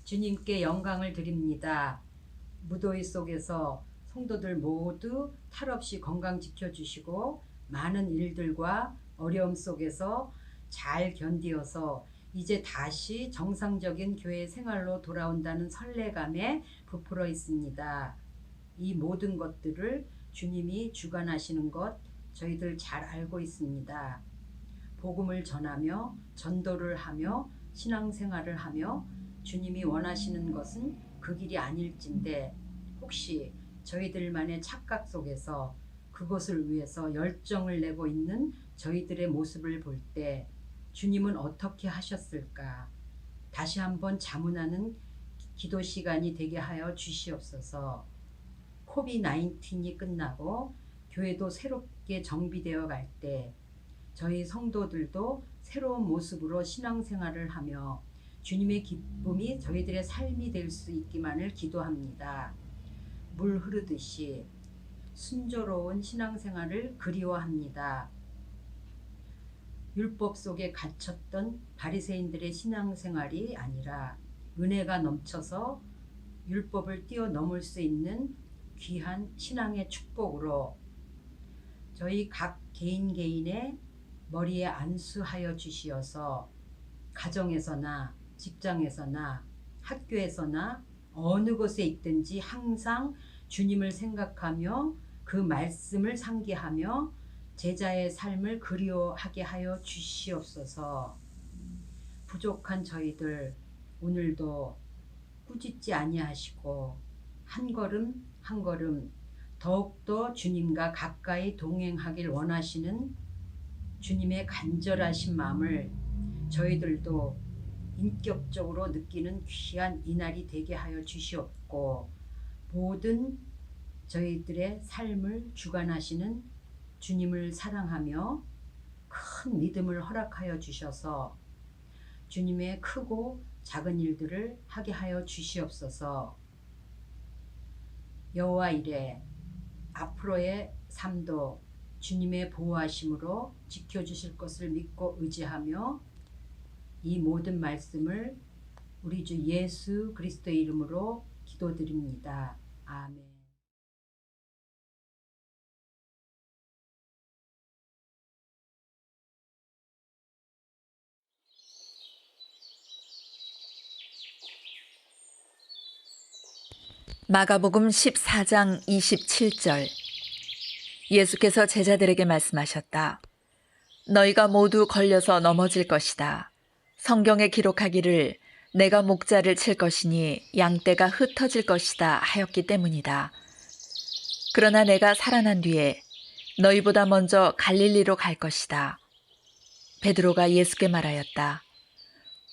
주님께 영광을 드립니다. 무더위 속에서 성도들 모두 탈 없이 건강 지켜주시고 많은 일들과 어려움 속에서 잘 견디어서 이제 다시 정상적인 교회 생활로 돌아온다는 설레감에 부풀어 있습니다. 이 모든 것들을 주님이 주관하시는 것 저희들 잘 알고 있습니다. 복음을 전하며 전도를 하며 신앙생활을 하며 주님이 원하시는 것은 그 길이 아닐진데 혹시 저희들만의 착각 속에서 그것을 위해서 열정을 내고 있는 저희들의 모습을 볼 때 주님은 어떻게 하셨을까? 다시 한번 자문하는 기도 시간이 되게 하여 주시옵소서. 코비드-19이 끝나고 교회도 새롭게 정비되어 갈 때 저희 성도들도 새로운 모습으로 신앙생활을 하며 주님의 기쁨이 저희들의 삶이 될 수 있기만을 기도합니다. 물 흐르듯이 순조로운 신앙생활을 그리워합니다. 율법 속에 갇혔던 바리새인들의 신앙생활이 아니라 은혜가 넘쳐서 율법을 뛰어넘을 수 있는 귀한 신앙의 축복으로 저희 각 개인의 머리에 안수하여 주시어서 가정에서나 직장에서나 학교에서나 어느 곳에 있든지 항상 주님을 생각하며 그 말씀을 상기하며 제자의 삶을 그리워하게 하여 주시옵소서. 부족한 저희들 오늘도 꾸짖지 아니하시고 한 걸음 한 걸음 더욱더 주님과 가까이 동행하길 원하시는 주님의 간절하신 마음을 저희들도 인격적으로 느끼는 귀한 이날이 되게 하여 주시옵고 모든 저희들의 삶을 주관하시는 주님을 사랑하며 큰 믿음을 허락하여 주셔서 주님의 크고 작은 일들을 하게 하여 주시옵소서. 여호와 이래 앞으로의 삶도 주님의 보호하심으로 지켜주실 것을 믿고 의지하며 이 모든 말씀을 우리 주 예수 그리스도의 이름으로 기도드립니다. 아멘. 마가복음 14장 27절. 예수께서 제자들에게 말씀하셨다. 너희가 모두 걸려서 넘어질 것이다. 성경에 기록하기를 내가 목자를 칠 것이니 양떼가 흩어질 것이다 하였기 때문이다. 그러나 내가 살아난 뒤에 너희보다 먼저 갈릴리로 갈 것이다. 베드로가 예수께 말하였다.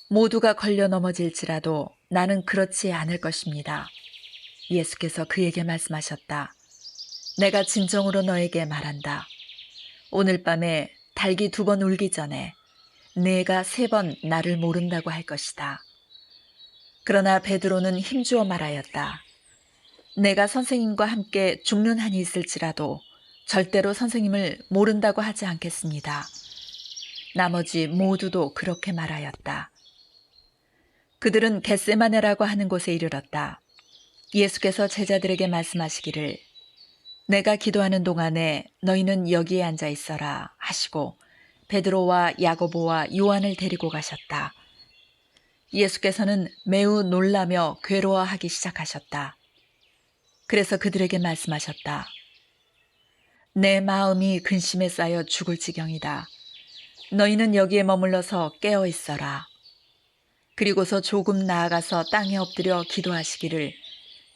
모두가 걸려 넘어질지라도 나는 그렇지 않을 것입니다. 예수께서 그에게 말씀하셨다. 내가 진정으로 너에게 말한다. 오늘 밤에 닭이 2번 울기 전에 네가 3번 나를 모른다고 할 것이다. 그러나 베드로는 힘주어 말하였다. 내가 선생님과 함께 죽는 한이 있을지라도 절대로 선생님을 모른다고 하지 않겠습니다. 나머지 모두도 그렇게 말하였다. 그들은 겟세마네라고 하는 곳에 이르렀다. 예수께서 제자들에게 말씀하시기를 내가 기도하는 동안에 너희는 여기에 앉아 있어라 하시고 베드로와 야고보와 요한을 데리고 가셨다. 예수께서는 매우 놀라며 괴로워하기 시작하셨다. 그래서 그들에게 말씀하셨다. 내 마음이 근심에 쌓여 죽을 지경이다. 너희는 여기에 머물러서 깨어 있어라. 그리고서 조금 나아가서 땅에 엎드려 기도하시기를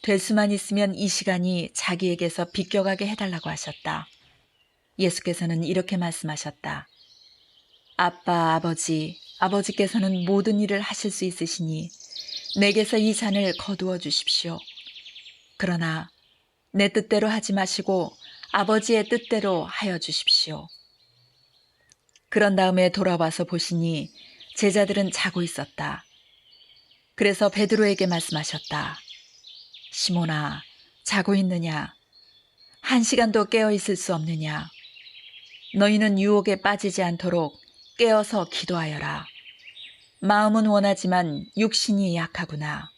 될 수만 있으면 이 시간이 자기에게서 비껴가게 해달라고 하셨다. 예수께서는 이렇게 말씀하셨다. 아빠, 아버지께서는 모든 일을 하실 수 있으시니 내게서 이 잔을 거두어 주십시오. 그러나 내 뜻대로 하지 마시고 아버지의 뜻대로 하여 주십시오. 그런 다음에 돌아와서 보시니 제자들은 자고 있었다. 그래서 베드로에게 말씀하셨다. 시몬아, 자고 있느냐? 1시간도 깨어 있을 수 없느냐? 너희는 유혹에 빠지지 않도록 깨어서 기도하여라. 마음은 원하지만 육신이 약하구나.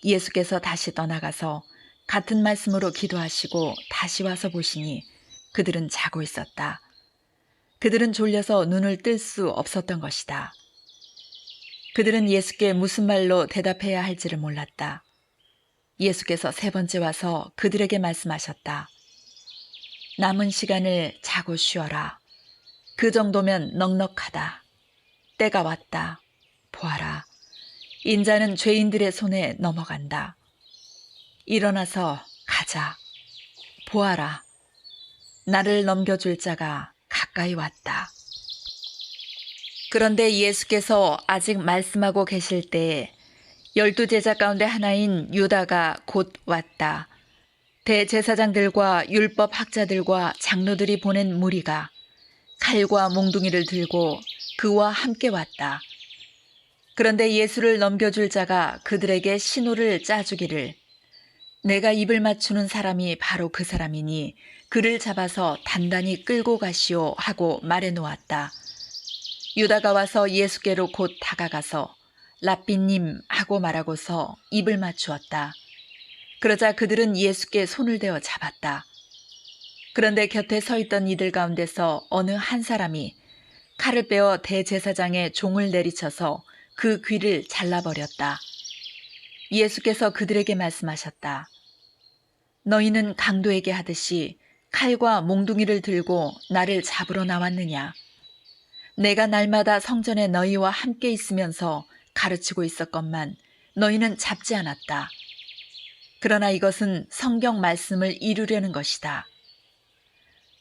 예수께서 다시 떠나가서 같은 말씀으로 기도하시고 다시 와서 보시니 그들은 자고 있었다. 그들은 졸려서 눈을 뜰 수 없었던 것이다. 그들은 예수께 무슨 말로 대답해야 할지를 몰랐다. 예수께서 세 번째 와서 그들에게 말씀하셨다. 남은 시간을 자고 쉬어라. 그 정도면 넉넉하다. 때가 왔다. 보아라. 인자는 죄인들의 손에 넘어간다. 일어나서 가자. 보아라. 나를 넘겨줄 자가 가까이 왔다. 그런데 예수께서 아직 말씀하고 계실 때에 12제자 가운데 하나인 유다가 곧 왔다. 대제사장들과 율법학자들과 장로들이 보낸 무리가 칼과 몽둥이를 들고 그와 함께 왔다. 그런데 예수를 넘겨줄 자가 그들에게 신호를 짜주기를 내가 입을 맞추는 사람이 바로 그 사람이니 그를 잡아서 단단히 끌고 가시오 하고 말해 놓았다. 유다가 와서 예수께로 곧 다가가서 랍비님 하고 말하고서 입을 맞추었다. 그러자 그들은 예수께 손을 대어 잡았다. 그런데 곁에 서 있던 이들 가운데서 어느 한 사람이 칼을 빼어 대제사장의 종을 내리쳐서 그 귀를 잘라버렸다. 예수께서 그들에게 말씀하셨다. 너희는 강도에게 하듯이 칼과 몽둥이를 들고 나를 잡으러 나왔느냐? 내가 날마다 성전에 너희와 함께 있으면서 가르치고 있었건만 너희는 잡지 않았다. 그러나 이것은 성경 말씀을 이루려는 것이다.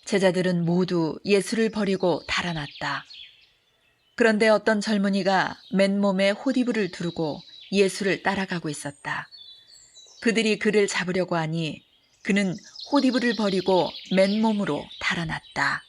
제자들은 모두 예수를 버리고 달아났다. 그런데 어떤 젊은이가 맨몸에 호디부를 두르고 예수를 따라가고 있었다. 그들이 그를 잡으려고 하니 그는 호디부를 버리고 맨몸으로 달아났다.